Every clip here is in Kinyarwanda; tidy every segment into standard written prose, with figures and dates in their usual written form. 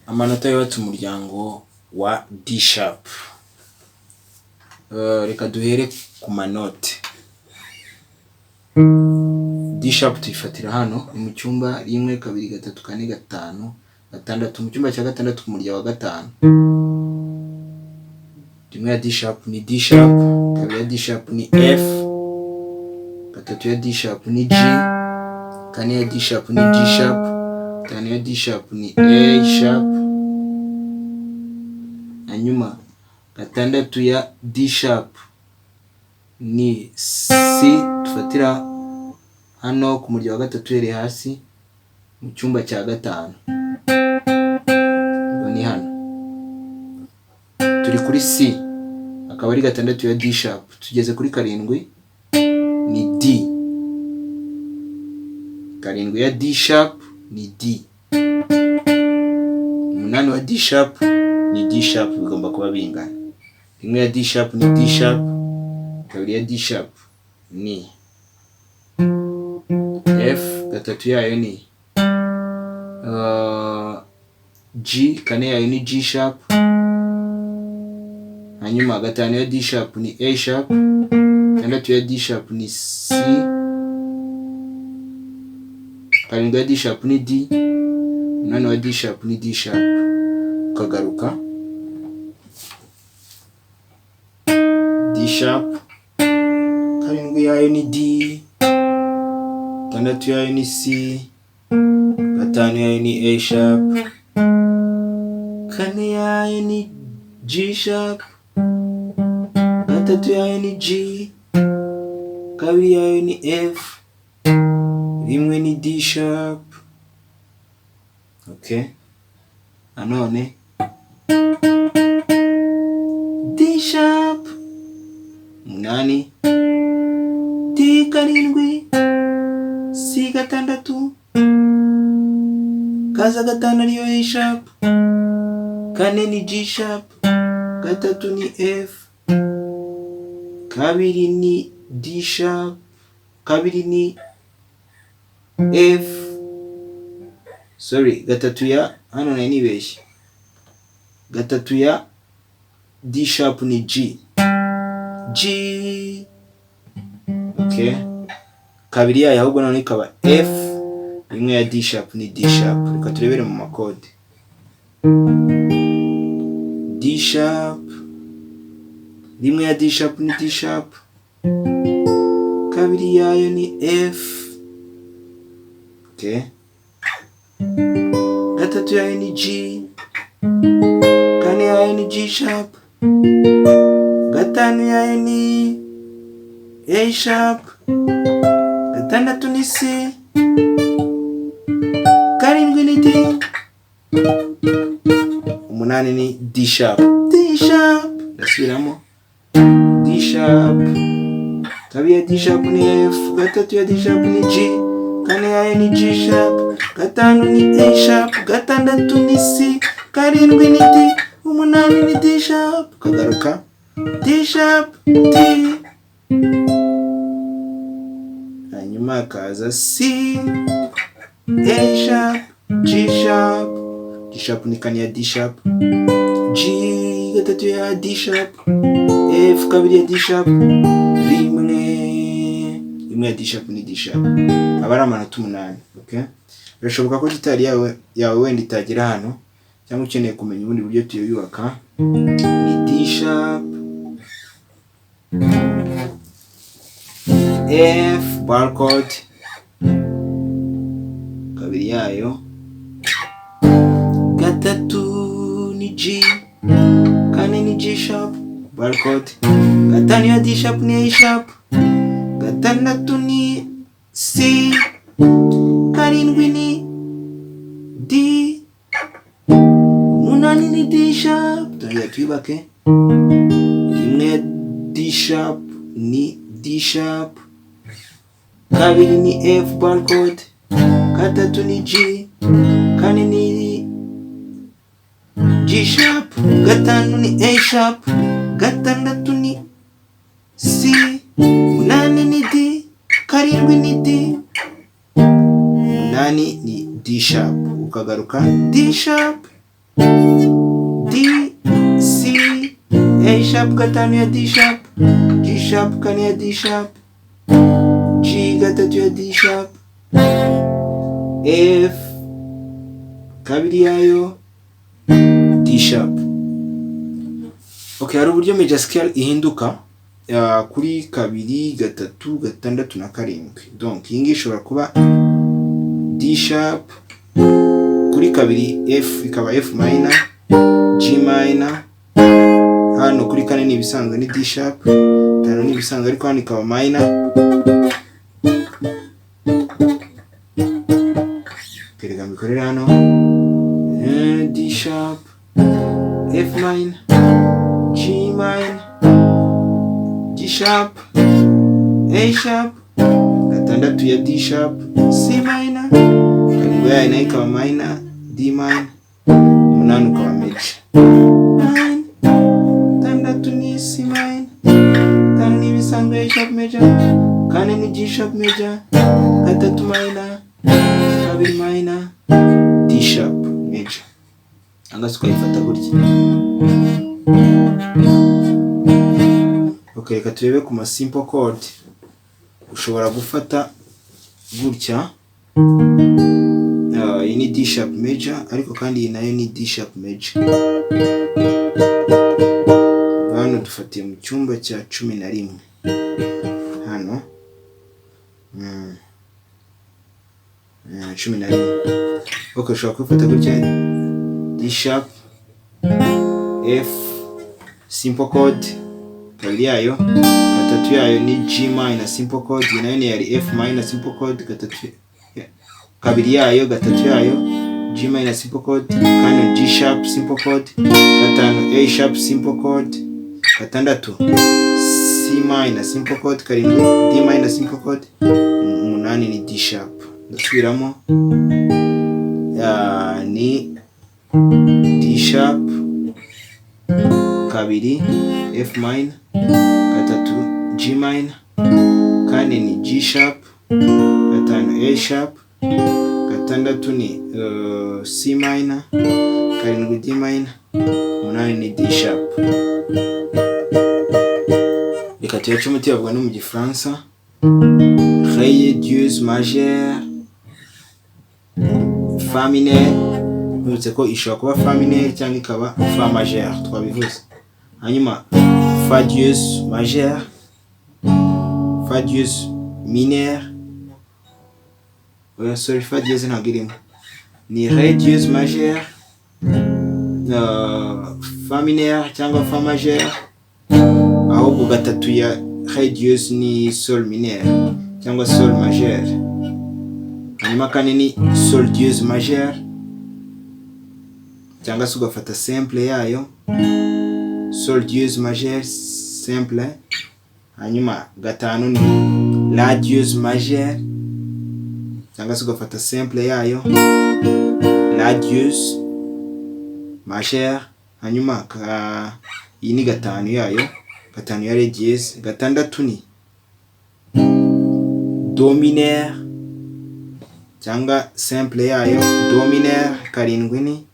Amanota yubatse umuryango wa D sharp. Reka duhere ku manote. D sharp tuyifatira hano ni mu cyumba 1 2 3 4 5 6 mu cyumba cya gatandatu ku murya wa gatanu. Rimwe ya D sharp ni D sharp, kabiri ya D sharp ni F, gatatu ya D sharp ni G, kane ya D sharp ni G sharp, tanu ya D sharp ni A sharp, hanyuma gatandatu ya D sharp ni C tufatira hano ku murya wa gatatu uhereye hasi mu cyumba cya gatanu. Ni hano turi kuri C, akaba ari gatandatu ya D sharp. Tugeze kuri karindwi ni D, karindwi ya D sharp ni D, umunani wa D sharp ni D sharp. Bigomba kuba bingana. Rimwe ya D sharp ni D sharp, kabiri ya D sharp ni F, gatatu yayo ni G, kane yayo ni G sharp, hanyuma gatanu ya D sharp ni A sharp, gatandatu ya D sharp ni C, karindwi ya D sharp ni D, umunani wa D sharp ni D sharp. Ukagaruka D sharp, karindwi yayo ni D, gatandatu yayo ni C, gatanu yayo ni A sharp, kane yayo ni G sharp, gatatu yayo ni G, kabiri yayo ni F, rimwe ni D sharp. Okay, nanone D sharp, umunani, D karindwi, C gatandatu, kaza gatanu ariyo A sharp, kane ni G sharp, gatatu ni F, kabiri ni D sharp, kabiri ni F, gatatu ya hano nari nibeshye, gatatu ya D sharp ni G, G. Okay, kabiri yayo ahubwo none ikaba F, rimwe ya D sharp ni D sharp. Reka turebere mu makode. D sharp, rimwe ya D sharp ni D sharp, kabiri yayo ni F. Okay, gatatu yayo ni G, kane yayo ni G sharp, gatanu yayo ni A sharp, gatandatu ni C, karindwi ni D, umunani ni D sharp. D sharp, ndasubiramo D sharp, kabiri ya D sharp ni F, gatatu ya D sharp ni G, kane yayo ni G sharp, gatanu ni A sharp, gatandatu ni C, karindwi ni D, umunani ni D sharp. Kagaruka D sharp, D, hanyuma kaza C, A sharp, G sharp, G sharp ni kane ya D sharp, G, gatatu ya D sharp, F, kabiri ya D sharp, rimwe ya D sharp ni D sharp. Aba ari amanota 8. Okay, birashoboka ko gitari yawe wenda itagera hano, cyangwa ukeneye kumenya ubundi buryo tuyubaka. Ni D sharp, F bar chord, kabiri yayo, gatatu ni G, kane ni G sharp bar chord, gatanu ya D sharp ni A sharp, gatandatu ni C, karindwi ni D, umunani ni D sharp. Tujya tuyubake. Rimwe D sharp ni D sharp, kabiri ni F bar chord, gatatu ni G, kane ni G sharp, gatanu ni A sharp, gatandatu ni C, umunani ni D, karindwi ni D, umunani ni D sharp. Ukagaruka D sharp, D, C, A sharp gatanu ya D sharp, G sharp kane ya D sharp, G gatatu ya D sharp, F kabiri yayo D sharp. Okay, hari uburyo major scale ihinduka kuri kabiri, gatatu, gatandatu na karindwi. Donc iyi ngiyi ishobora kuba D sharp, kuri kabiri F ikaba F minor, G minor, hano kuri kane ni ibisanzwe ni D sharp, tano ni ibisanzwe ariko hano ikaba minor. Kereka mbikorera hano D sharp, F minor, G minor, G sharp, A sharp, gatandatu ya D sharp, C minor, karindwi yayo nayo ikaba minor, D minor, umunani ukaba major. Tandatu ni C minor, tanu ni ibisanzwe A sharp major, kane ni G sharp major, gatatu minor, kabiri minor, D sharp major. Angasi ukayifata gutya. Okay, reka turebe ku ma simple chord. Ushobora gufata gutya. Iyi ni D sharp major ariko kandi iyi nayo ni D sharp major. Hano dufatiye mu cyumba cya 11. Hano 11. Okay, ushobora kufata gutya D sharp, F simple chord, kabiri yayo, gatatu yayo ni G minor simple chord, nayo ni yari F minor simple chord, gatatu kabiri yayo, gatatu yayo G minor simple chord, kane G sharp simple chord, gatanu A sharp simple chord, gatandatu C minor simple chord, karindwi D minor simple chord, umunani ni D sharp. Ndasubiramo ni D sharp, kabiri F minor, gatatu G minor, kane ni G sharp, gatanu A sharp, gatandatu ni C minor, karindwi D minor, umunani ni D sharp. Reka tuyace umuti bavuga no mu Gifaransa. Ré dièse majeur, Fa mineur, nutse ko ishobora kuba Fa mineur cyangwa ikaba Fa majeur twabivuze. Hanyuma Fa dièse majeur, Fa dièse mineur, sorry, Fa dièse ntabwo irimo, ni Ré dièse majeur, Fa mineur cyangwa Fa majeur, ahubwo gatatu ya Ré dièse ni Sol mineur cyangwa Sol majeur. Hanyuma kane ni Sol dièse majeur cyangwa se ugafata simple yayo Sol dièse majeur simple. Hanyuma gatanu ni La dièse majeur cyangwa se ugafata simple yayo La dièse majeur. Hanyuma iyi ni gatanu yayo, gatanu ya Ré dièse. Gatandatu ni Do mineur cyangwa simple yayo Do mineur. Karindwi ni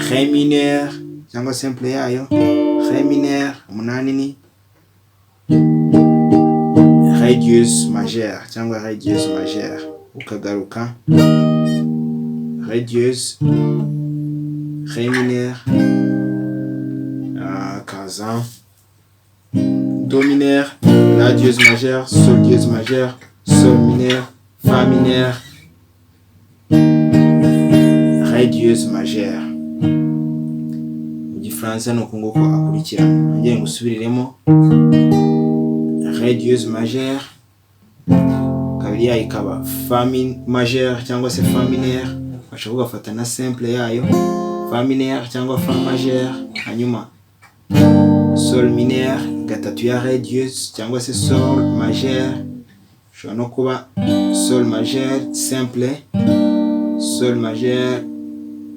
Ré mineur cyangwa simple yayo Ré mineur. Umunani ni Ré dièse majeur cyangwa Ré dièse majeur. Ukagaruka Ré dièse, Ré mineur, kaza Do mineur, La dièse majeur, Sol dièse majeur, Sol mineur, Fa mineur, Ré dièse majeur. Mu Gifaransa ni uku nguko akurikirana. Ngiye ngusubiriremo Ré dièse majeur, kabiri yayo ikaba Fa majeur cyangwa se Fa mineur, bashobora gufata na simple yayo Fa mineur cyangwa Fa majeur. Hanyuma Sol mineur, gatatu ya Ré dièse cyangwa se Sol majeur, ushobora no kuba Sol majeur simple, Sol majeur,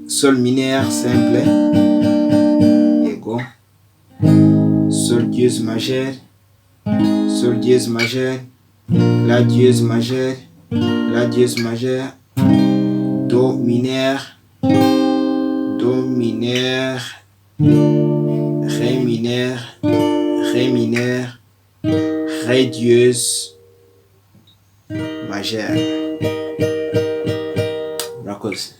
Sol mineur simple, yego, Sol dièse majeur, Sol dièse majeur, La dièse majeur, La dièse majeur, Do mineur, Do mineur, Ré mineur, Ré mineur, Ré dièse, majeur. Murakoze.